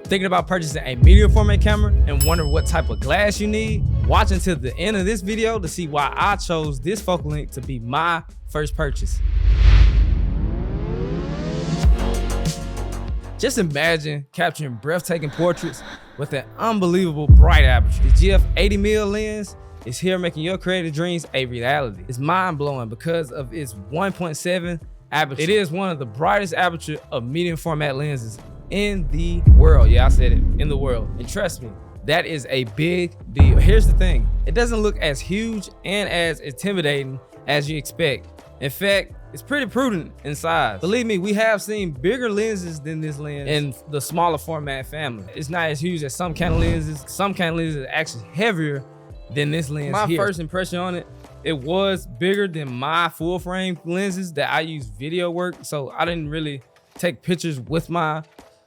Thinking about purchasing a medium format camera and wondering what type of glass you need? Watch until the end of this video to see why I chose this focal length to be my first purchase. Just imagine capturing breathtaking portraits with an unbelievable bright aperture. The GF 80mm lens is here making your creative dreams a reality. It's mind-blowing because of its 1.7 aperture. It is one of the brightest aperture of medium format lenses in the world. Yeah, I said it, in the world. And trust me, that is a big deal. Here's the thing, it doesn't look as huge and as intimidating as you expect. In fact, it's pretty prudent in size. Believe me, we have seen bigger lenses than this lens in the smaller format family. It's not as huge as some kind of lenses. Some kind of lenses are actually heavier than this lens. My first impression on it, it was bigger than my full frame lenses that I use video work. So I didn't really take pictures with my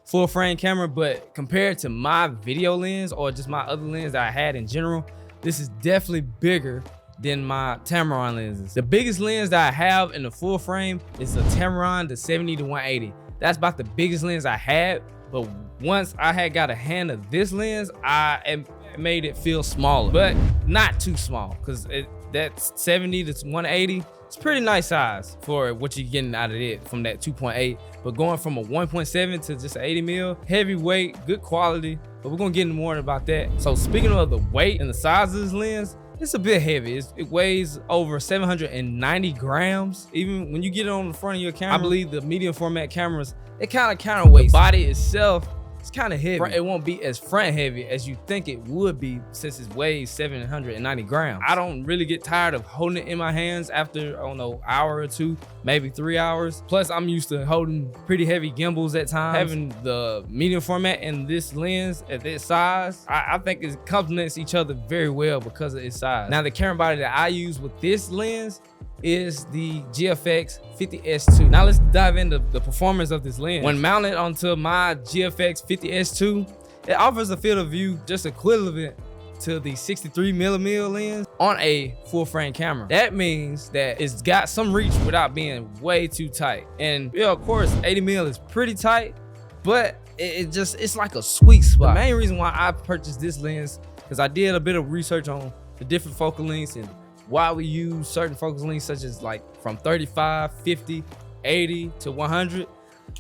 full frame camera, but compared to my video lens or just my other lens that I had in general, this is definitely bigger than my Tamron lenses. The biggest lens that I have in the full frame is the Tamron, the 70-180. That's about the biggest lens I had, but once I had got a hand of this lens, I made it feel smaller, but not too small, because that 70-180, it's pretty nice size for what you're getting out of it from that 2.8. But going from a 1.7 to just 80mm, heavyweight, good quality, but we're gonna get into more about that. So speaking of the weight and the size of this lens, it's a bit heavy. It weighs over 790 grams. Even when you get it on the front of your camera, I believe the medium format cameras, it kind of counterweights. The body itself, it's kind of heavy. It won't be as front heavy as you think it would be since it weighs 790 grams. I don't really get tired of holding it in my hands after, I don't know, hour or two, maybe 3 hours. Plus, I'm used to holding pretty heavy gimbals at times. Having the medium format and this lens at this size, I think it complements each other very well because of its size. Now, the camera body that I use with this lens is the GFX 50S2. Now let's dive into the performance of this lens. When mounted onto my GFX 50S2, it offers a field of view just equivalent to the 63mm lens on a full frame camera. That means that it's got some reach without being way too tight. And yeah, of course, 80mm is pretty tight, but it's like a sweet spot. The main reason why I purchased this lens, because I did a bit of research on the different focal lengths and why we use certain focal lengths, such as like from 35, 50, 80 to 100.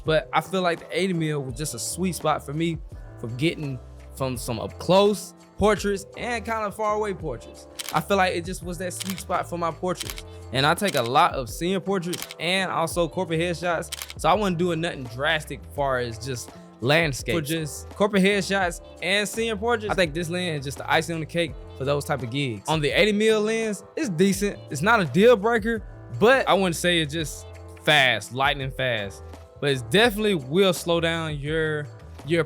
But I feel like the 80mm was just a sweet spot for me for getting from some up close portraits and kind of far away portraits. I feel like it just was that sweet spot for my portraits. And I take a lot of senior portraits and also corporate headshots. So I wasn't doing nothing drastic as far as just landscape. For just corporate headshots and senior portraits, I think this lens is just the icing on the cake for those type of gigs. On the 80mm lens, it's decent. It's not a deal breaker, but I wouldn't say it's just fast, lightning fast. But it definitely will slow down your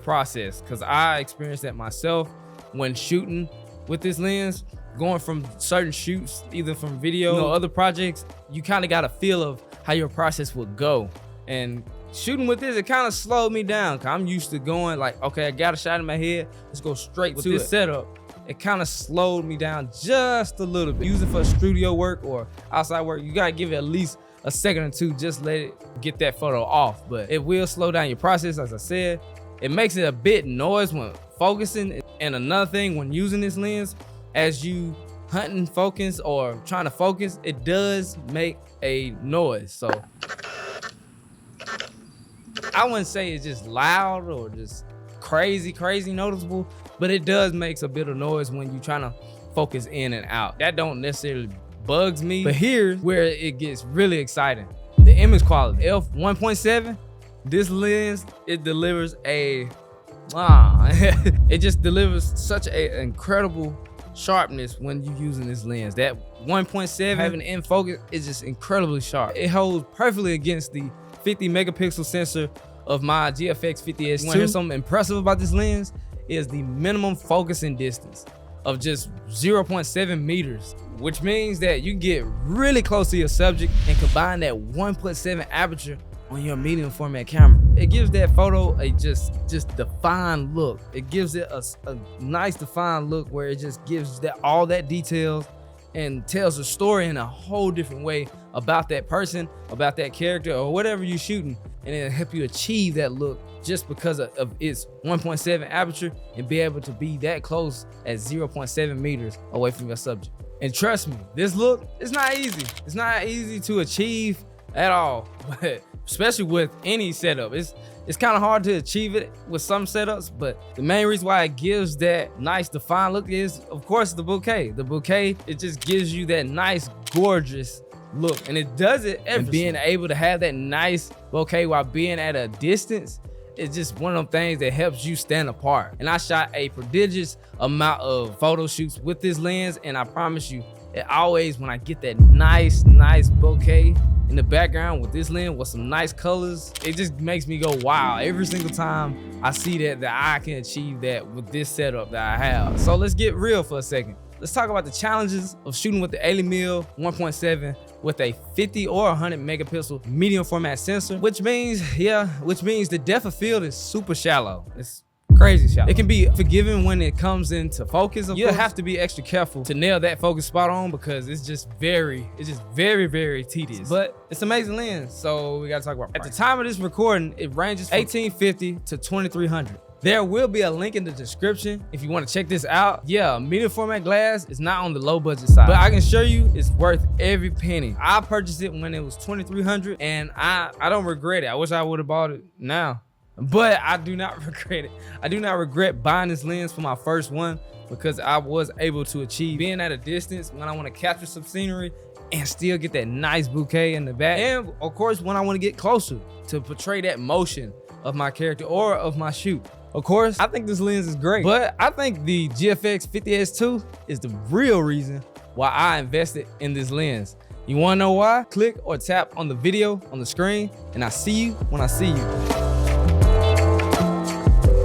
process, because I experienced that myself when shooting with this lens. Going from certain shoots, either from video or other projects, you kind of got a feel of how your process would go. And shooting with this, it kind of slowed me down, because I'm used to going like, okay, I got a shot in my head, let's go straight to it. With this setup, it kind of slowed me down just a little bit. Use it for studio work or outside work, you gotta give it at least a second or two, just let it get that photo off. But it will slow down your process, as I said. It makes it a bit noise when focusing. And another thing, when using this lens, as you hunting focus or trying to focus, it does make a noise. So I wouldn't say it's just loud or just crazy noticeable, but it does make a bit of noise when you're trying to focus in and out. That don't necessarily bugs me, but here's where it gets really exciting. The image quality, f1.7, this lens, it delivers it just delivers such an incredible sharpness when you're using this lens. That 1.7 having in focus is just incredibly sharp. It holds perfectly against the 50 megapixel sensor of my GFX 50S2. You want to hear something impressive about this lens? Is the minimum focusing distance of just 0.7 meters, which means that you get really close to your subject and combine that 1.7 aperture on your medium format camera. It gives that photo a just defined look. It gives it a nice defined look where it just gives that all that details and tells a story in a whole different way about that person, about that character, or whatever you're shooting. and it'll help you achieve that look just because of its 1.7 aperture and be able to be that close at 0.7 meters away from your subject. And trust me, this look, it's not easy. It's not easy to achieve at all, but especially with any setup. It's kind of hard to achieve it with some setups, but the main reason why it gives that nice defined look is, of course, the bokeh. The bokeh, it just gives you that nice, gorgeous look, and it does it every. And being able to have that nice bokeh while being at a distance, it's just one of them things that helps you stand apart. And I shot a prodigious amount of photo shoots with this lens, and I promise you, it always, when I get that nice bokeh in the background with this lens with some nice colors, it just makes me go wow every single time I see that I can achieve that with this setup that I have. So let's get real for a second. Let's talk about the challenges of shooting with the 80mm 1.7 with a 50 or 100 megapixel medium format sensor, which means the depth of field is super shallow. It's crazy shallow. It can be forgiving when it comes into focus. You'll have to be extra careful to nail that focus spot on because it's just very tedious. But it's an amazing lens, so we gotta talk about price. At the time of this recording, it ranges from $1,850 to $2,300. There will be a link in the description if you want to check this out. Yeah, medium format glass is not on the low budget side, but I can assure you it's worth every penny. I purchased it when it was $2,300 and I don't regret it. I wish I would have bought it now, but I do not regret it. I do not regret buying this lens for my first one because I was able to achieve being at a distance when I want to capture some scenery and still get that nice bokeh in the back. And of course, when I want to get closer to portray that motion of my character or of my shoot. Of course, I think this lens is great, but I think the GFX 50S2 is the real reason why I invested in this lens. You wanna know why? Click or tap on the video on the screen, and I'll see you when I see you.